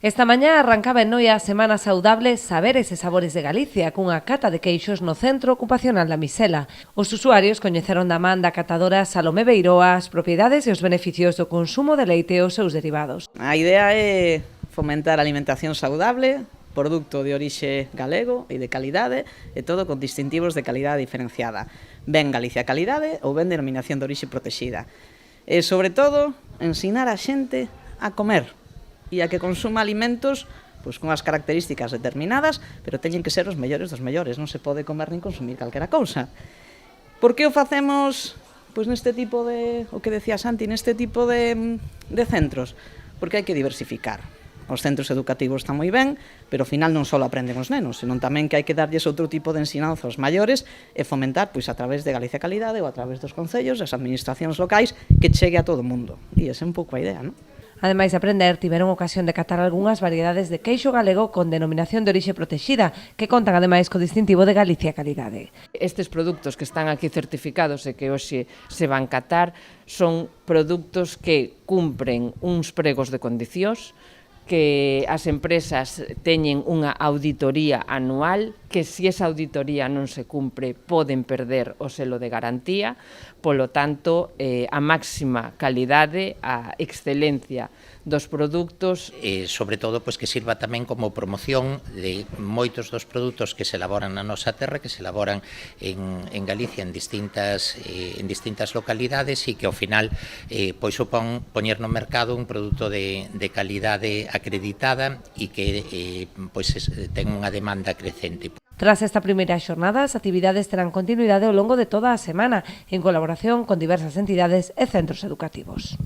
Esta mañá arrancaba en Noia a Semana Saudable Saberes e Sabores de Galicia cunha cata de queixos no Centro Ocupacional da Misela. Os usuarios coñeceron da man da catadora Salomé Beiroa as propiedades e os beneficios do consumo de leite e os seus derivados. A idea é fomentar a alimentación saudable, produto de orixe galego e de calidade e todo con distintivos de calidade diferenciada. Ben Galicia calidade ou ben denominación de orixe protexida. E, sobre todo, ensinar a xente a comer e a que consuma alimentos pois, con as características determinadas, pero teñen que ser os mellores dos mellores, non se pode comer nin consumir calquera cousa. Por que o facemos pois, neste tipo de, o que decía Santi, neste tipo de centros? Porque hai que diversificar. Os centros educativos están moi ben, pero ao final non só aprenden os nenos, senón tamén que hai que darlles outro tipo de ensinanza aos maiores e fomentar pois, a través de Galicia Calidade ou a través dos concellos, das administracións locais, que chegue a todo o mundo. E esa é un pouco a idea, non? Ademais de aprender, tiveron ocasión de catar algunhas variedades de queixo galego con denominación de orixe protexida, que contan ademais co distintivo de Galicia Calidade. Estes produtos que están aquí certificados e que hoxe se van catar son produtos que cumpren uns pregos de condicións, que as empresas teñen unha auditoría anual, que se esa auditoría non se cumpre poden perder o selo de garantía, polo tanto, a máxima calidade, a excelencia dos produtos. E, sobre todo, pois, que sirva tamén como promoción de moitos dos produtos que se elaboran na nosa terra, que se elaboran en Galicia en distintas localidades e que ao final pois supón poñer no mercado un produto de calidade acreditada e que pois ten unha demanda crecente. Tras esta primeira xornada, as actividades terán continuidade ao longo de toda a semana, en colaboración con diversas entidades e centros educativos.